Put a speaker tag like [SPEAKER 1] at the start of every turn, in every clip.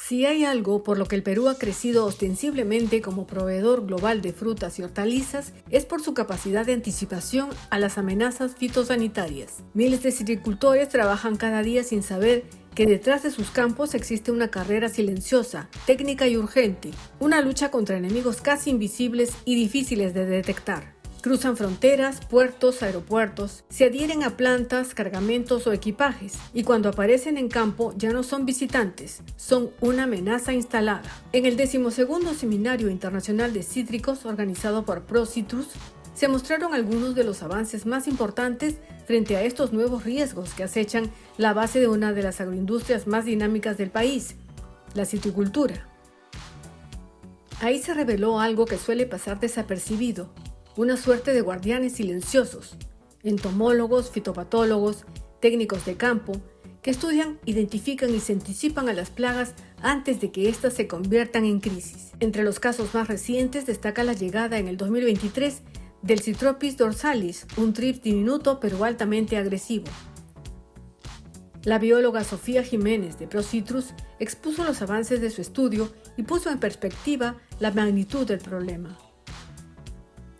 [SPEAKER 1] Si hay algo por lo que el Perú ha crecido ostensiblemente como proveedor global de frutas y hortalizas, es por su capacidad de anticipación a las amenazas fitosanitarias. Miles de citricultores trabajan cada día sin saber que detrás de sus campos existe una carrera silenciosa, técnica y urgente, una lucha contra enemigos casi invisibles y difíciles de detectar. Cruzan fronteras, puertos, aeropuertos, se adhieren a plantas, cargamentos o equipajes, y cuando aparecen en campo ya no son visitantes, son una amenaza instalada. En el 12º Seminario Internacional de Cítricos organizado por ProCitrus, se mostraron algunos de los avances más importantes frente a estos nuevos riesgos que acechan la base de una de las agroindustrias más dinámicas del país, la citricultura. Ahí se reveló algo que suele pasar desapercibido, una suerte de guardianes silenciosos, entomólogos, fitopatólogos, técnicos de campo, que estudian, identifican y se anticipan a las plagas antes de que éstas se conviertan en crisis. Entre los casos más recientes destaca la llegada en el 2023 del Citropis dorsalis, un trips diminuto pero altamente agresivo. La bióloga Sofía Jiménez de ProCitrus expuso los avances de su estudio y puso en perspectiva la magnitud del problema.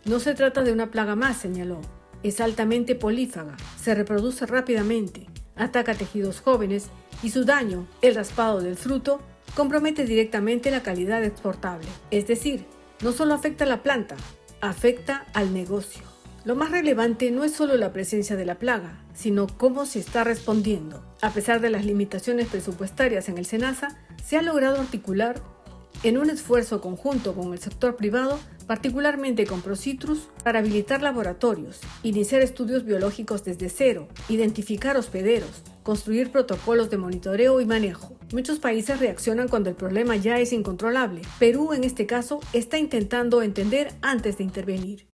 [SPEAKER 1] No se trata de una plaga más, señaló. Es altamente polífaga, se reproduce rápidamente, ataca tejidos jóvenes y su daño, el raspado del fruto, compromete directamente la calidad exportable. Es decir, no solo afecta a la planta, afecta al negocio. Lo más relevante no es solo la presencia de la plaga, sino cómo se está respondiendo. A pesar de las limitaciones presupuestarias en el SENASA, se ha logrado articular en un esfuerzo conjunto con el sector privado, particularmente con ProCitrus, para habilitar laboratorios, iniciar estudios biológicos desde cero, identificar hospederos, construir protocolos de monitoreo y manejo. Muchos países reaccionan cuando el problema ya es incontrolable. Perú, en este caso, está intentando entender antes de intervenir.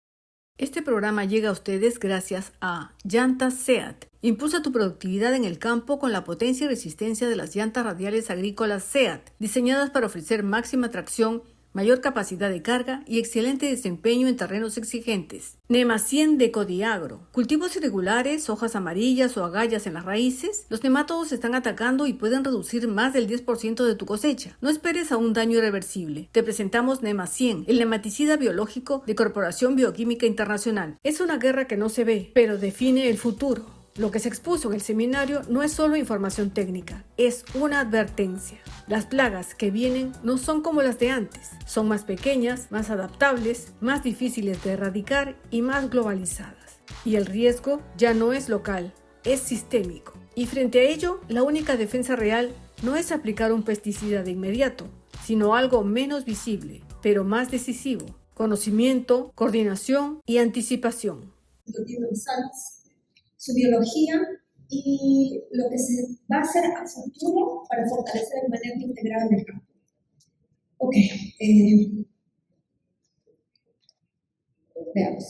[SPEAKER 1] Este programa llega a ustedes gracias a Llantas SEAT. Impulsa tu productividad en el campo con la potencia y resistencia de las llantas radiales agrícolas SEAT, diseñadas para ofrecer máxima tracción, mayor capacidad de carga y excelente desempeño en terrenos exigentes. Nemacien de Codiagro. Cultivos irregulares, hojas amarillas o agallas en las raíces. Los nemátodos se están atacando y pueden reducir más del 10% de tu cosecha. No esperes a un daño irreversible. Te presentamos Nemacien, el nematicida biológico de Corporación Bioquímica Internacional. Es una guerra que no se ve, pero define el futuro. Lo que se expuso en el seminario no es solo información técnica, es una advertencia. Las plagas que vienen no son como las de antes, son más pequeñas, más adaptables, más difíciles de erradicar y más globalizadas. Y el riesgo ya no es local, es sistémico. Y frente a ello, la única defensa real no es aplicar un pesticida de inmediato, sino algo menos visible, pero más decisivo: conocimiento, coordinación y anticipación.
[SPEAKER 2] Su biología y lo que se va a hacer a futuro para fortalecer el manejo integrado en el campo. Ok, veamos.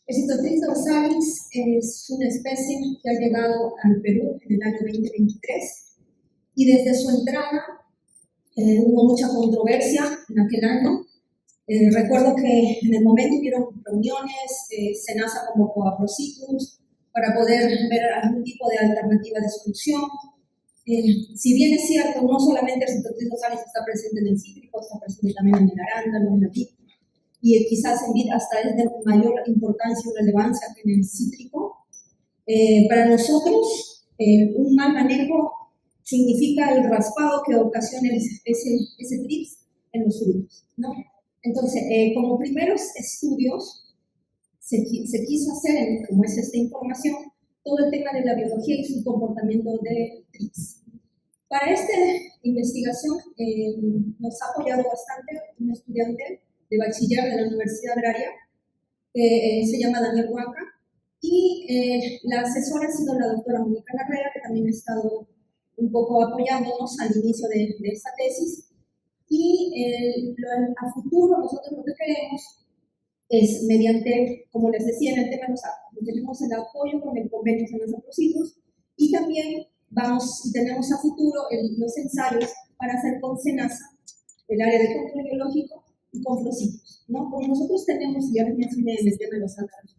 [SPEAKER 2] El Citropis dorsalis es una especie que ha llegado al Perú en el año 2023 y desde su entrada hubo mucha controversia en aquel año. Recuerdo que en el momento hubieron reuniones, SENASA convocó a ProCitrus para poder ver algún tipo de alternativa de solución. Si bien es cierto, no solamente el Citropis dorsalis está presente en el cítrico, está presente también en el arándano, en la vid, y quizás en vid hasta es de mayor importancia y relevancia que en el cítrico. Para nosotros, un mal manejo significa el raspado que ocasiona ese trips en los frutos, ¿no? Entonces, como primeros estudios, se quiso hacer, como es esta información, todo el tema de la biología y su comportamiento de trips. Para esta investigación nos ha apoyado bastante un estudiante de bachiller de la Universidad Agraria, se llama Daniel Huanca, y la asesora ha sido la doctora Mónica Larrea, que también ha estado un poco apoyándonos al inicio de esta tesis. Y a futuro nosotros lo que queremos es mediante, como les decía en el tema de los actos, tenemos el apoyo con el convenio SENASA ProCitrus y también tenemos a futuro los ensayos para hacer con SENASA el área de control biológico y con ProCitrus, ¿no? Como nosotros tenemos, ya les mencioné en el tema de los actos,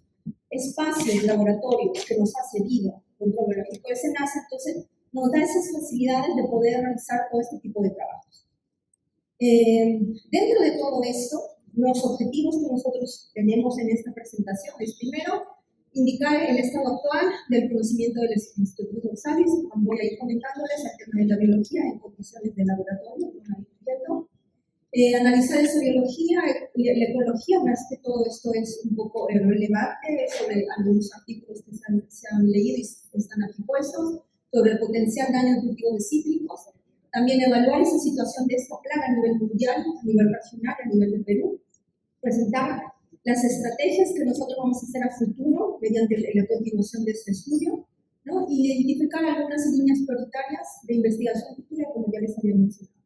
[SPEAKER 2] espacios, laboratorios que nos ha cedido control biológico de SENASA, entonces nos da esas facilidades de poder realizar todo este tipo de trabajos. Dentro de todo esto, los objetivos que nosotros tenemos en esta presentación es, primero, indicar el estado actual del conocimiento del Instituto Dorsalis. Voy a ir comentándoles el tema de la biología en condiciones de laboratorio, analizar esa biología y la ecología, más que todo esto es un poco relevante sobre algunos artículos que se han leído y están aquí puestos, sobre el potencial daño en cultivos de cítricos. También evaluar esa situación de esta plaga a nivel mundial, a nivel regional, a nivel de Perú. Presentar las estrategias que nosotros vamos a hacer a futuro mediante la continuación de este estudio, ¿no? Y identificar algunas líneas prioritarias de investigación futura, como ya les había mencionado.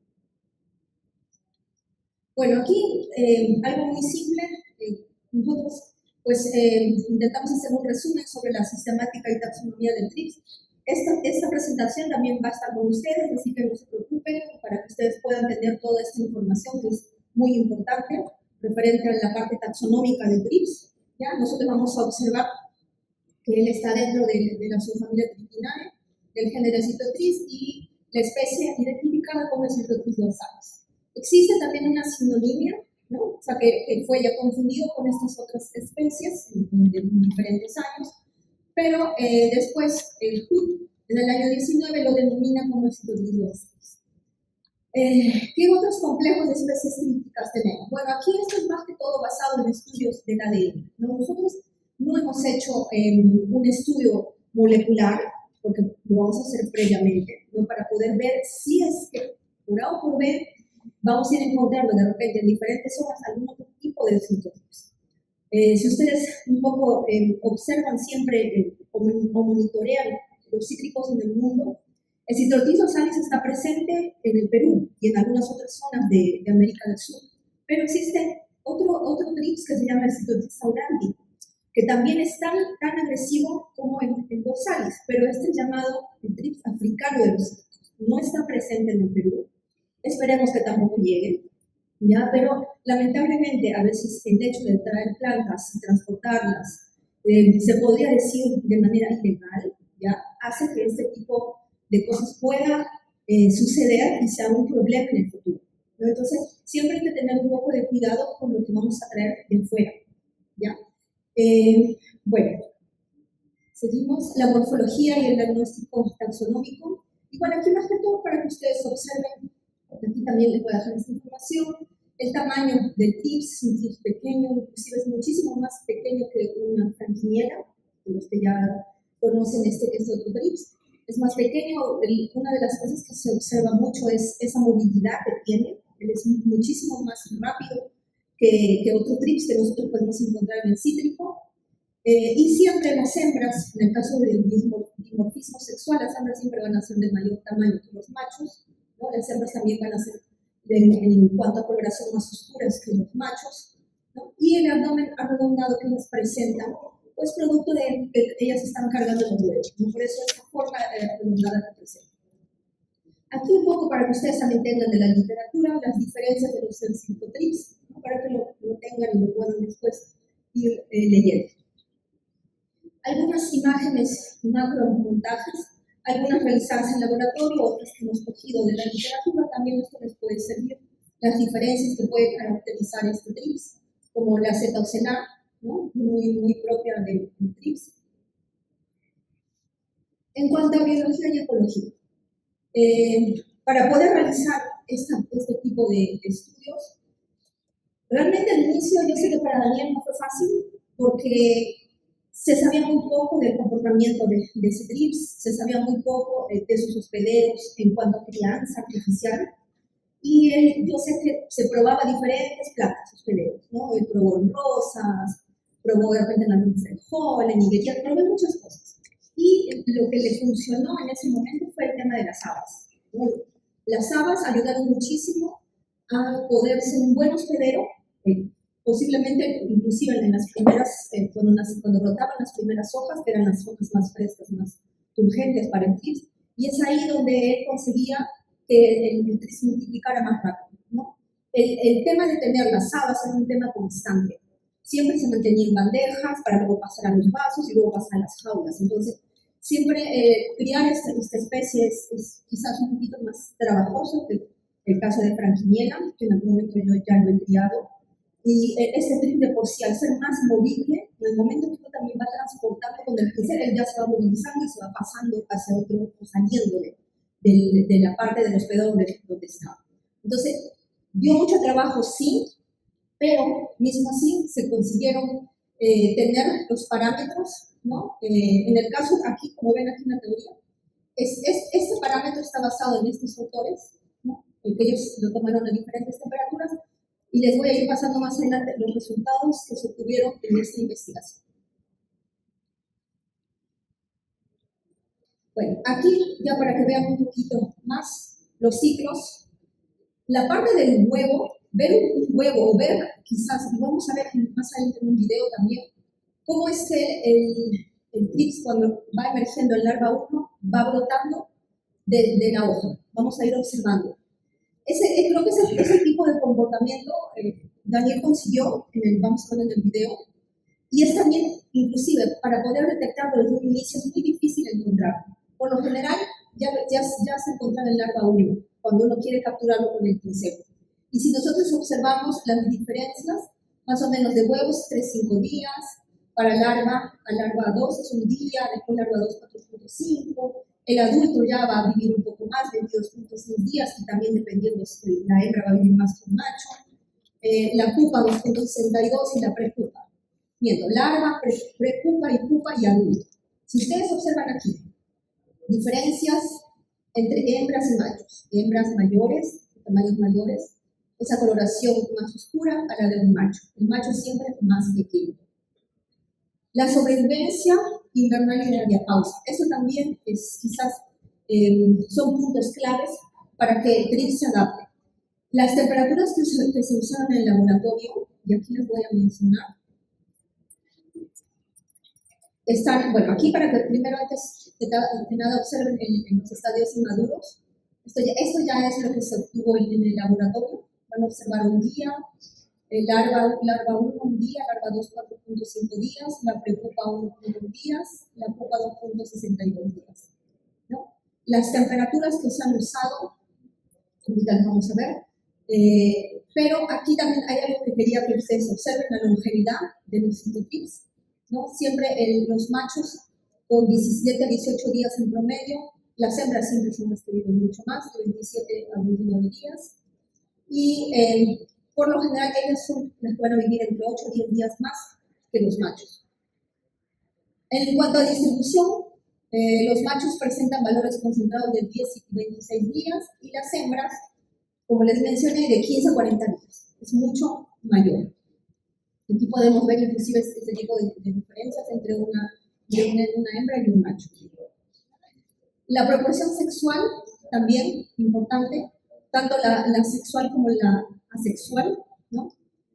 [SPEAKER 2] Bueno, aquí algo muy simple. Nosotros pues intentamos hacer un resumen sobre la sistemática y taxonomía del TRIPS. Esta presentación también va a estar con ustedes, así que no se preocupen, para que ustedes puedan tener toda esta información que es muy importante referente a la parte taxonómica del TRIPS. ¿Ya? Nosotros vamos a observar que él está dentro de la subfamilia Tripinae, del género Citotris y la especie identificada como el Citotris dorsalis. Existe también una sinonimia, ¿no? O sea, que fue ya confundido con estas otras especies en diferentes años, pero después el HUD en el año 19 lo denomina como el Citotris dorsalis. ¿Qué otros complejos de especies críticas tenemos? Bueno, aquí esto es más que todo basado en estudios del ADN, ¿no? Nosotros no hemos hecho un estudio molecular, porque lo vamos a hacer previamente, ¿no? Para poder ver si es que, por A o por B, vamos a ir encontrando de repente en diferentes zonas algún otro tipo de citotris. Si ustedes un poco observan siempre o monitorean los cítricos en el mundo, el Citotris dorsalis está presente en el Perú y en algunas otras zonas de América del Sur, pero existe otro TRIPS que se llama el Citotris saurandi, que también es tan agresivo como el dorsalis, pero este es llamado el TRIPS africano de los cítricos. No está presente en el Perú, esperemos que tampoco llegue, ¿ya? Pero lamentablemente a veces el hecho de traer plantas y transportarlas, se podría decir de manera ilegal, ¿ya? Hace que este tipo de cosas pueda suceder y sea un problema en el futuro, ¿no? Entonces siempre hay que tener un poco de cuidado con lo que vamos a traer de fuera, ¿ya? Bueno, seguimos la morfología y el diagnóstico taxonómico. Igual aquí más que todo para que ustedes observen, aquí también les voy a dejar esta información, el tamaño del TRIPS, un TRIPS pequeño, inclusive es muchísimo más pequeño que una franquiniela, los que ya conocen este otro TRIPS, es más pequeño. Una de las cosas que se observa mucho es esa movilidad que tiene, él es muchísimo más rápido que otro TRIPS que nosotros podemos encontrar en el cítrico. Y siempre las hembras, en el caso del dimorfismo sexual, las hembras siempre van a ser de mayor tamaño que los machos, ¿no? Las hembras también van a ser, en cuanto a coloración, más oscuras que los machos, ¿no? Y el abdomen arredondado que ellas presentan, pues producto de que ellas están cargando los huevos, ¿no? Por eso esta forma arredondada que presenta. Aquí un poco para que ustedes también tengan de la literatura las diferencias de los citotrips, ¿no? Para que lo tengan y lo puedan después ir leyendo. Algunas imágenes macromontajes, algunas realizadas en laboratorio, otras que hemos cogido de la literatura, también esto les puede servir. Las diferencias que puede caracterizar este TRIPS, como la Z-oxena, ¿no? Muy propia del TRIPS. En cuanto a biología y ecología, para poder realizar este tipo de estudios, realmente al inicio yo sé que para Daniel no fue fácil, porque se sabía muy poco del comportamiento de ese TRIPS, se sabía muy poco de sus hospederos en cuanto a crianza artificial, y yo sé que se probaba diferentes plantas hospederos, ¿no? Él probó en rosas, probó de repente en algún frejol, en higuería, probó muchas cosas. Y lo que le funcionó en ese momento fue el tema de las habas, ¿no? Las habas ayudaron muchísimo a poder ser un buen hospedero, posiblemente inclusive en las primeras, cuando brotaban las primeras hojas, que eran las hojas más frescas, más turgentes para el TRIPS, y es ahí donde él conseguía que el TRIPS multiplicara más rápido, ¿no? El tema de tener las habas era un tema constante. Siempre se mantenía en bandejas para luego pasar a los vasos y luego pasar a las jaulas. Entonces, Siempre criar esta especie es quizás un poquito más trabajoso que el caso de franquiniela, que en algún momento yo ya lo he criado. Y este trip de por sí, al ser más movible, en el momento que uno también va transportando con el pincel, él ya se va movilizando y se va pasando hacia otro, o saliéndole de la parte del hospedador donde estaba. Entonces, dio mucho trabajo, sí, pero mismo así se consiguieron tener los parámetros, ¿no? En el caso aquí, como ven aquí en la teoría, este parámetro está basado en estos autores, ¿no? Que ellos lo tomaron a diferentes temperaturas, y les voy a ir pasando más adelante los resultados que se obtuvieron en esta investigación. Bueno, aquí ya para que vean un poquito más los ciclos, la parte del huevo, ver un huevo o ver quizás, y vamos a ver más adelante en un video también, cómo es que el trips cuando va emergiendo el larva 1 va brotando de la hoja. Vamos a ir observando. Creo que ese tipo de comportamiento Daniel consiguió, vamos a ver en el video, y es también, inclusive, para poder detectarlo desde un inicio es muy difícil encontrarlo. Por lo general, ya se encuentra en el larva 1, cuando uno quiere capturarlo con el pincel. Y si nosotros observamos las diferencias, más o menos de huevos, 3-5 días, para larva 2 es un día, después larva 2, 4.5, el adulto ya va a vivir un poco más, 22.6 días, y también dependiendo si la hembra va a vivir más que el macho, la pupa 2.62 y la prepupa. Viendo larva, prepupa y pupa y adulto. Si ustedes observan aquí, diferencias entre hembras y machos. Hembras mayores, de tamaños mayores, esa coloración más oscura a la de un macho. El macho siempre es más pequeño. La sobrevivencia invernal y la diapausa. Eso también es quizás son puntos claves para que el trips se adapte. Las temperaturas que se usaron en el laboratorio, y aquí les voy a mencionar, están, bueno, aquí para que primero antes de nada observen en los estadios inmaduros. Esto ya es lo que se obtuvo en el laboratorio. Van a observar un día, larva 1 un día, larva 2 4.5 días, la prepupa 1.1 días, la pupa 2.62 días. ¿No? Las temperaturas que se han usado, ahorita las vamos a ver, pero aquí también hay algo que quería que ustedes observen, la longevidad de los citotrips, ¿no? Siempre los machos con 17 a 18 días en promedio, las hembras siempre son las que viven mucho más, de 27 a 29 días, y por lo general ellas son las que van a vivir entre 8 y 10 días más que los machos. En cuanto a distribución, los machos presentan valores concentrados de 10 y 26 días, y las hembras, como les mencioné, de 15 a 40 días. Es mucho mayor. Aquí podemos ver inclusive este tipo de diferencias entre una hembra y un macho. La proporción sexual, también importante, tanto la sexual como la asexual, ¿no?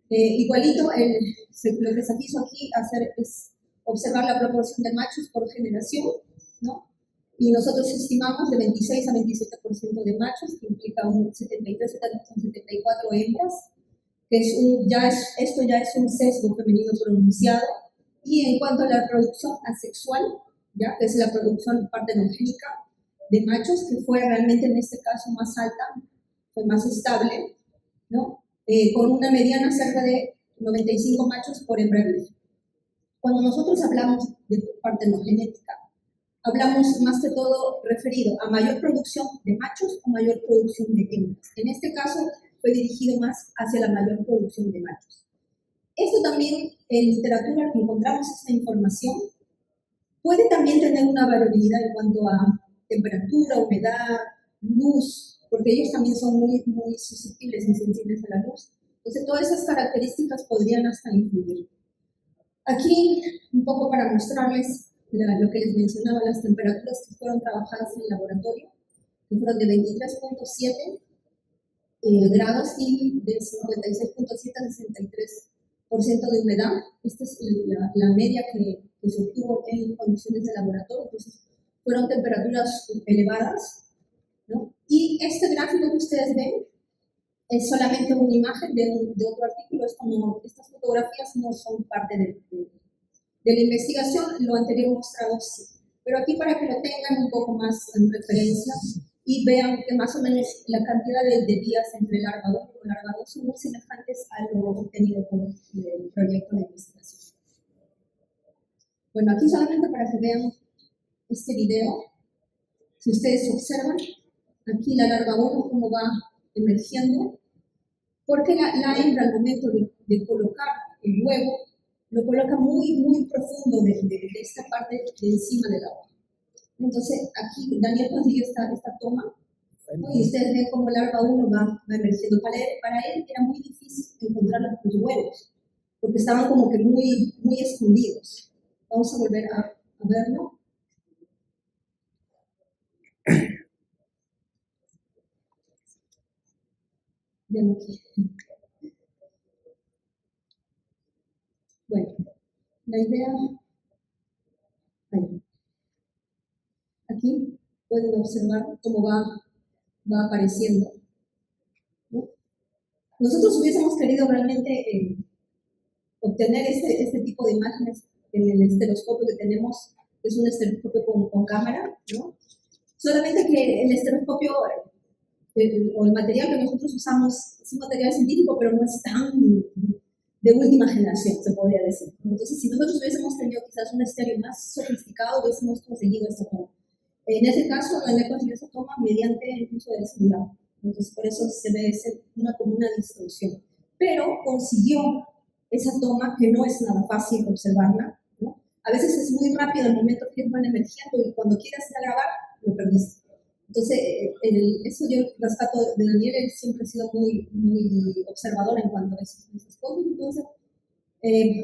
[SPEAKER 2] Igualito, lo que se quiso aquí hacer es observar la proporción de machos por generación, ¿no? Y nosotros estimamos de 26 a 27% de machos, que implica un 73-74 hembras, que esto ya es un sesgo femenino pronunciado. Y en cuanto a la reproducción asexual, ¿ya? Que es la producción partenogénica de machos, que fue realmente en este caso más alta, fue más estable, ¿no? Con una mediana cerca de 95 machos por hembra virgen. Cuando nosotros hablamos de partenogenética, hablamos más que todo referido a mayor producción de machos o mayor producción de hembras. En este caso fue dirigido más hacia la mayor producción de machos. Esto también, en literatura que encontramos esta información, puede también tener una variabilidad en cuanto a temperatura, humedad, luz, porque ellos también son muy susceptibles y sensibles a la luz. Entonces, todas esas características podrían hasta influir. Aquí, un poco para mostrarles lo que les mencionaba, las temperaturas que fueron trabajadas en el laboratorio, que fueron de 23.7 grados y de 56.7 a 63% de humedad. Esta es la media que se obtuvo en condiciones de laboratorio. Entonces, fueron temperaturas elevadas, ¿no? Y este gráfico que ustedes ven es solamente una imagen de otro artículo. Estas fotografías no son parte de la investigación, lo anterior mostrado sí. Pero aquí para que lo tengan un poco más en referencia y vean que más o menos la cantidad de días entre larva 1 y larva 2 son muy semejantes a lo obtenido por el proyecto de investigación. Bueno, aquí solamente para que vean este video, si ustedes observan, aquí la larva 1 cómo va emergiendo, porque la hembra al momento de colocar el huevo, lo coloca muy, muy profundo de esta parte de encima de la hoja. Entonces, aquí Daniel consiguió esta toma, ¿no? Y ustedes ven cómo larva 1 va emergiendo. Para él era muy difícil encontrar los huevos, porque estaban como que muy, muy escondidos. Vamos a volver a verlo. Ya no quiero. Bueno, la idea, ahí. Aquí pueden observar cómo va apareciendo, ¿no? Nosotros hubiésemos querido realmente obtener este tipo de imágenes en el estereoscopio que tenemos, que es un estereoscopio con cámara, ¿no? Solamente que el estereoscopio o el material que nosotros usamos es un material científico, pero no es tan de última generación, se podría decir. Entonces, si nosotros hubiésemos tenido quizás un estéreo más sofisticado, hubiésemos conseguido esta toma. En ese caso, René consiguió esa toma mediante el uso del celular. Entonces, por eso se ve como una distorsión. Pero consiguió esa toma, que no es nada fácil observarla, ¿no? A veces es muy rápido el momento que van emergiendo y cuando quieras grabar, lo perdiste. Entonces, eso yo rescato de Daniel, él siempre ha sido muy, muy observador en cuanto a esas cosas. Entonces,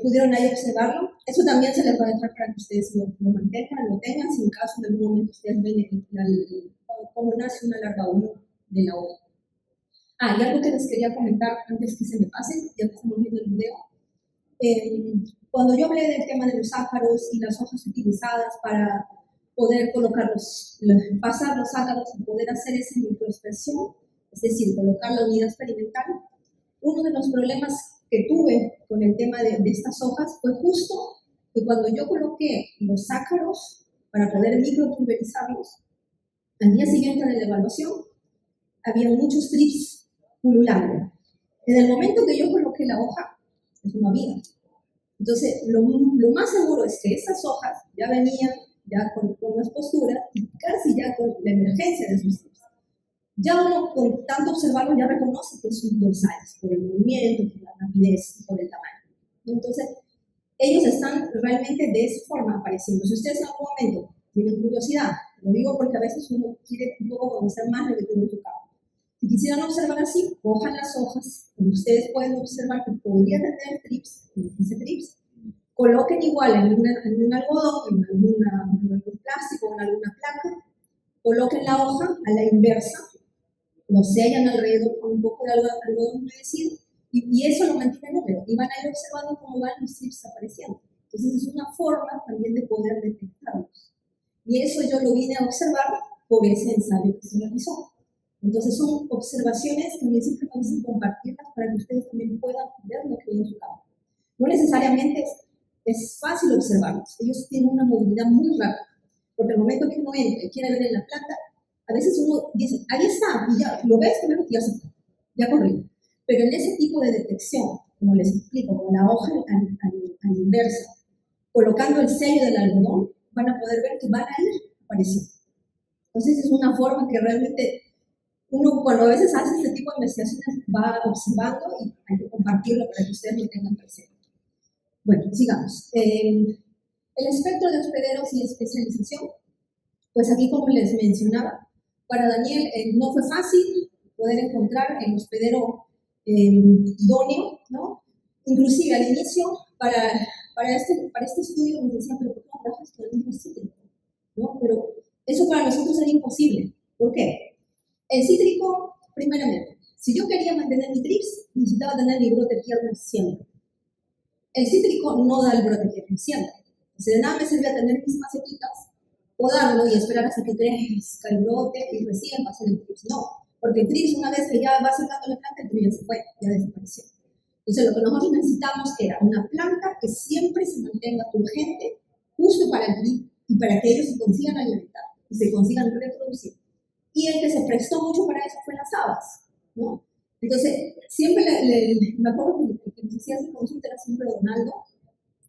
[SPEAKER 2] pudieron ahí observarlo. Eso también se les va a dejar para que ustedes lo mantengan, lo tengan, si en caso en algún momento ustedes ven cómo nace una larva 1 de la hoja. Y algo que les quería comentar antes que se me pase, ya que estamos viendo el video. Cuando yo hablé del tema de los ácaros y las hojas utilizadas para poder pasar los ácaros y poder hacer esa microexpresión, es decir, colocar la unidad experimental, uno de los problemas que tuve con el tema de estas hojas fue justo que cuando yo coloqué los ácaros para poder micropulverizarlos, al día siguiente de la evaluación, había muchos trips pululando. En el momento que yo coloqué la hoja, eso no había. Entonces, lo más seguro es que esas hojas ya venían ya con las posturas y casi ya con la emergencia de sus trips. Ya uno, con tanto observarlo, ya reconoce que son dorsales, por el movimiento, por la rapidez, por el tamaño. Entonces, ellos están realmente de esa forma apareciendo. Si ustedes en algún momento tienen curiosidad, lo digo porque a veces uno quiere un poco conocer más lo que tiene en su campo. Si quisieran observar así, cojan las hojas, como ustedes pueden observar que podría tener trips, coloquen igual en un algodón, en algún plástico, en alguna placa, coloquen la hoja a la inversa, lo sellan alrededor con un poco de algodón humedecido y eso lo mantiene húmedo y van a ir observando cómo van los trips apareciendo. Entonces es una forma también de poder detectarlos. Y eso yo lo vine a observar por ese ensayo que se realizó. Entonces son observaciones que a mí siempre me gusta compartirlas para que ustedes también puedan ver lo que hay en su campo. No necesariamente es fácil observarlos, ellos tienen una movilidad muy rápida, porque al momento que uno entra y quiere ver en la planta, a veces uno dice, ahí está, y ya lo ves, pero ya se fue, ya corrió. Pero en ese tipo de detección, como les explico, con la hoja a la inversa, colocando el sello del algodón, van a poder ver que van a ir apareciendo. Entonces es una forma que realmente uno cuando a veces hace este tipo de investigaciones va observando y hay que compartirlo para que ustedes lo tengan presente. Bueno, sigamos. El espectro de hospederos y especialización, pues aquí como les mencionaba, para Daniel no fue fácil poder encontrar el hospedero idóneo, ¿no? Inclusive al inicio, para este estudio nos decían, pero ¿por qué no trabajas con el mismo cítrico? ¿No? Pero eso para nosotros era imposible. ¿Por qué? El cítrico, primeramente, si yo quería mantener mi trips, necesitaba tener mi brote tierno siempre. El cítrico no da el brote tierno siempre. Entonces de nada me servía tener mis macequitas, podarlo y esperar hasta que crezca el brote y recién pasar el trips. No, porque el trips una vez que ya va secando la planta, el trips ya se fue, ya desapareció. Entonces lo que nosotros necesitamos era una planta que siempre se mantenga turgente, justo para el trip, y para que ellos se consigan alimentar y se consigan reproducir. Y el que se prestó mucho para eso fue las habas, ¿no? Entonces, siempre me acuerdo que el que nos hacía esa consulta era siempre Donaldo,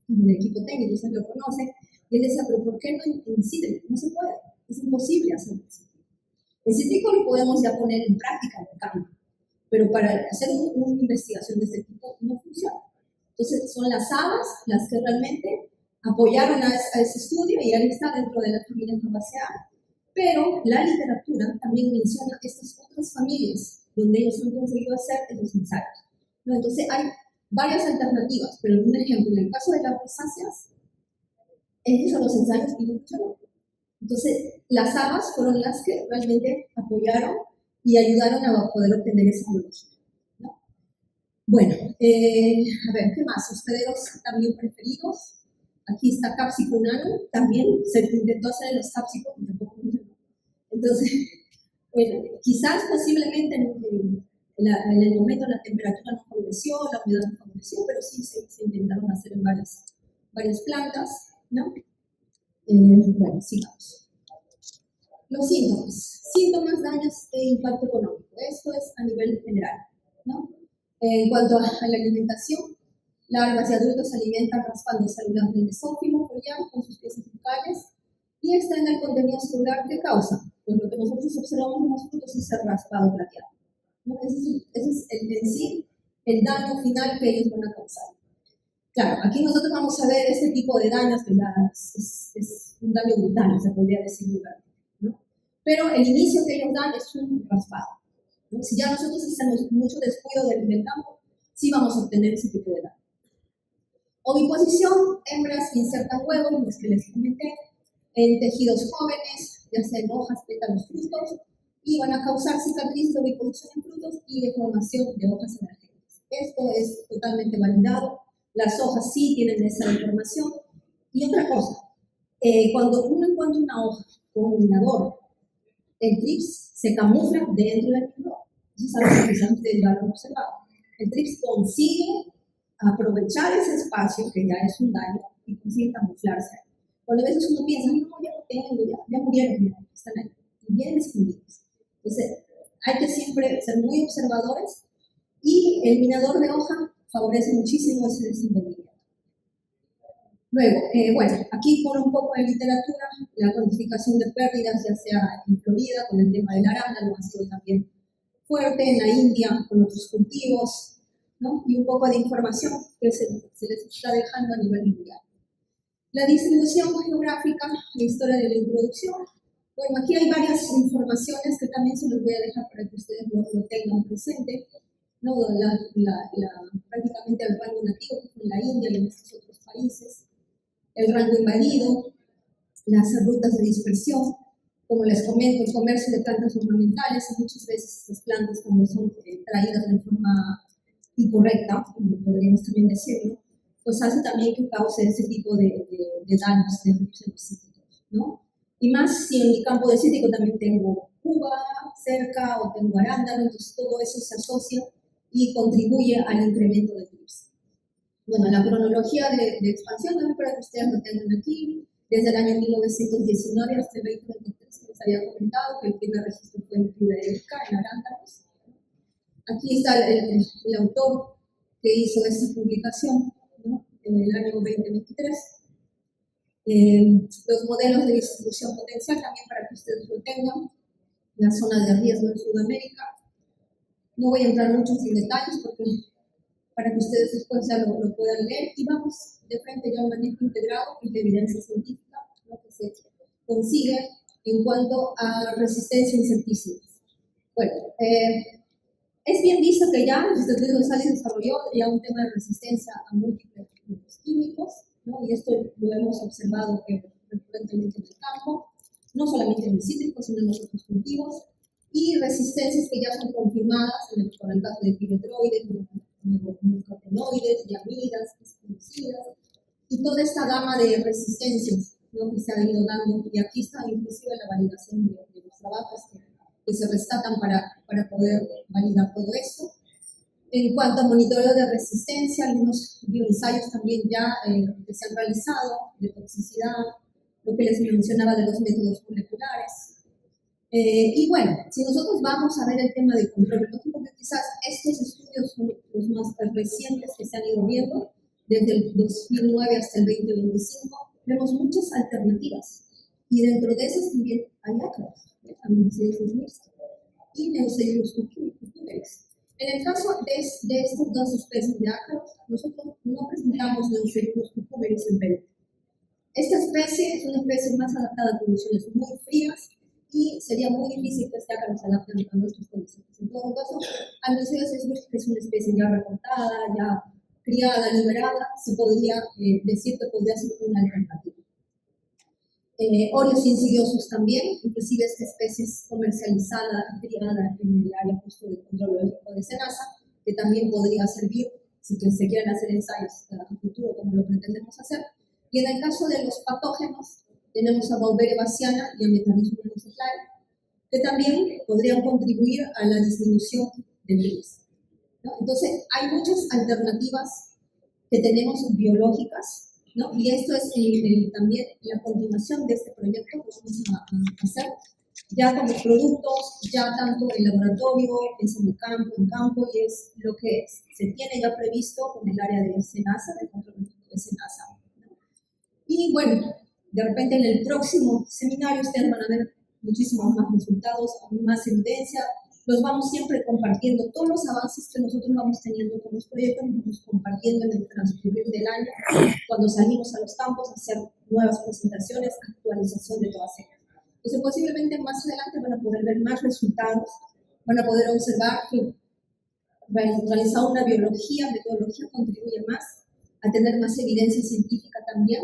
[SPEAKER 2] del equipo técnico, usted lo conoce, y él decía, pero ¿por qué no en cítrico? No se puede, es imposible hacerlo en cítrico. En cítrico lo podemos ya poner en práctica en el campo, pero para hacer una investigación de este tipo no funciona. Entonces, son las habas las que realmente apoyaron a ese estudio y ahí está dentro de la familia Fabaceae. Pero la literatura también menciona estas otras familias donde ellos han conseguido hacer esos ensayos, ¿no? Entonces, hay varias alternativas, pero un ejemplo, en el caso de las rosáceas, ellos son los ensayos y no funcionó. Entonces, las habas fueron las que realmente apoyaron y ayudaron a poder obtener esa biología, ¿no? Bueno, a ver, ¿qué más? Hospederos también preferidos. Aquí está Capsicum nano, también se intentó hacer en los Capsicum y tampoco funcionó. Entonces, bueno, quizás posiblemente en el momento la temperatura no favoreció, la humedad no favoreció, pero sí se intentaron hacer en varias plantas, ¿no? Bueno, sigamos. Los síntomas. Síntomas, daños e impacto económico. Esto es a nivel general, ¿no? En cuanto a la alimentación, larvas y adultos se alimentan raspando células del mesófilo foliar con sus piezas bucales y extraen el contenido celular que causa. Pues lo que nosotros observamos en los frutos es el raspado plateado, ¿no? Ese es en sí el daño final que ellos van a causar. Claro, aquí nosotros vamos a ver este tipo de daños que es un daño brutal, se podría decir, ¿no? Pero el inicio que ellos dan es un raspado, ¿no? Si ya nosotros hacemos mucho descuido del campo, sí vamos a obtener ese tipo de daño. Oviposición, hembras insertan huevos, los que les comenté, en tejidos jóvenes, ya sea en hojas, pétalos, frutos, y van a causar cicatrices de oviposición en frutos y deformación de hojas emergentes. Esto es totalmente validado. Las hojas sí tienen esa deformación. Y otra cosa, cuando uno encuentra una hoja con un minador, el trips se camufla dentro del minador. Eso es algo que quizás ustedes ya lo han observado. El trips consigue aprovechar ese espacio, que ya es un daño, y consigue camuflarse. Cuando a veces uno piensa, no, ya lo tengo, ya murieron, están ahí, bien escondidos. Entonces, hay que siempre ser muy observadores y el minador de hoja favorece muchísimo ese desenvolvimiento. Luego, bueno, aquí por un poco de literatura, la cuantificación de pérdidas, ya sea en Florida con el tema del arándano, ha sido también fuerte, en la India con otros cultivos, ¿no? Y un poco de información que se les está dejando a nivel mundial. La distribución geográfica, la historia de la introducción. Bueno, aquí hay varias informaciones que también se los voy a dejar para que ustedes lo tengan presente, ¿no? Prácticamente el rango nativo que fue en la India y en estos otros países, el rango invadido, las rutas de dispersión, como les comento, el comercio de plantas ornamentales, y muchas veces estas plantas cuando son traídas de forma incorrecta, como podríamos también decirlo, pues hace también que cause ese tipo de daños en los cítricos, ¿no? Y más si en mi campo de cítrico también tengo uva cerca o tengo arándano, entonces todo eso se asocia y contribuye al incremento de trips. Bueno, la cronología de expansión también para que ustedes lo tengan aquí, desde el año 1919 hasta el 2023, que les había comentado que el primer registro fue en Filadelfia, en arándanos. Aquí está el autor que hizo esta publicación, ¿no? En el año 2023. Los modelos de distribución potencial también para que ustedes lo tengan, las zonas de riesgo en Sudamérica. No voy a entrar mucho en detalles porque para que ustedes después ya lo puedan leer y vamos de frente ya a un manejo integrado que es la evidencia científica, ¿no? Que se consigue en cuanto a resistencia a insecticidas. Bueno, es bien visto que ya el Instituto de González desarrolló ya un tema de resistencia a múltiples químicos, ¿no? Y esto lo hemos observado recurrentemente en el campo, no solamente en el cítrico, sino en los otros cultivos, y resistencias que ya son confirmadas con el caso de piretroides, neonicotinoides, yamidas, espinicidas, y toda esta gama de resistencias, ¿no? Que se ha ido dando, y aquí está inclusive la validación de los trabajos que se rescatan para poder validar todo esto. En cuanto a monitoreo de resistencia, algunos bioensayos también ya que se han realizado de toxicidad, lo que les mencionaba de los métodos moleculares. Y bueno, si nosotros vamos a ver el tema de control biológico, que quizás estos estudios son los más recientes que se han ido viendo, desde el 2009 hasta el 2025, vemos muchas alternativas. Y dentro de esas también hay ácaros, aminoácidos mixtos y neoseiros cucúberes. En el caso de estas dos especies de ácaros, nosotros no presentamos neoseiros cucúberes en Perú. Esta especie es una especie más adaptada a condiciones muy frías y sería muy difícil que este ácaro se adapte a nuestras condiciones. En todo caso, Amnioceros seismos, que es una especie ya reportada, ya criada, liberada, se podría decir que podría ser una alternativa. Óreos insidiosos también, inclusive esta especie es comercializada y criada en el área justo de control biológico de SENASA, que también podría servir si que se quieren hacer ensayos a futuro como lo pretendemos hacer. Y en el caso de los patógenos, tenemos a Beauveria bassiana y a Metarismo mesoplaria, que también podrían contribuir a la disminución del virus, ¿no? Entonces, hay muchas alternativas que tenemos biológicas, ¿no? Y esto es también la continuación de este proyecto que vamos a hacer, ya con los productos, ya tanto en laboratorio, en campo, y es lo que se tiene ya previsto con el área de SENASA, del control de SENASA, ¿no? Y bueno, de repente en el próximo seminario ustedes van a ver muchísimos más resultados, más evidencia, los vamos siempre compartiendo, todos los avances que nosotros vamos teniendo con los proyectos, los vamos compartiendo en el transcurrir del año, cuando salimos a los campos a hacer nuevas presentaciones, actualización de todas ellas. Entonces posiblemente más adelante van a poder ver más resultados, van a poder observar que realizar una metodología contribuye más a tener más evidencia científica también.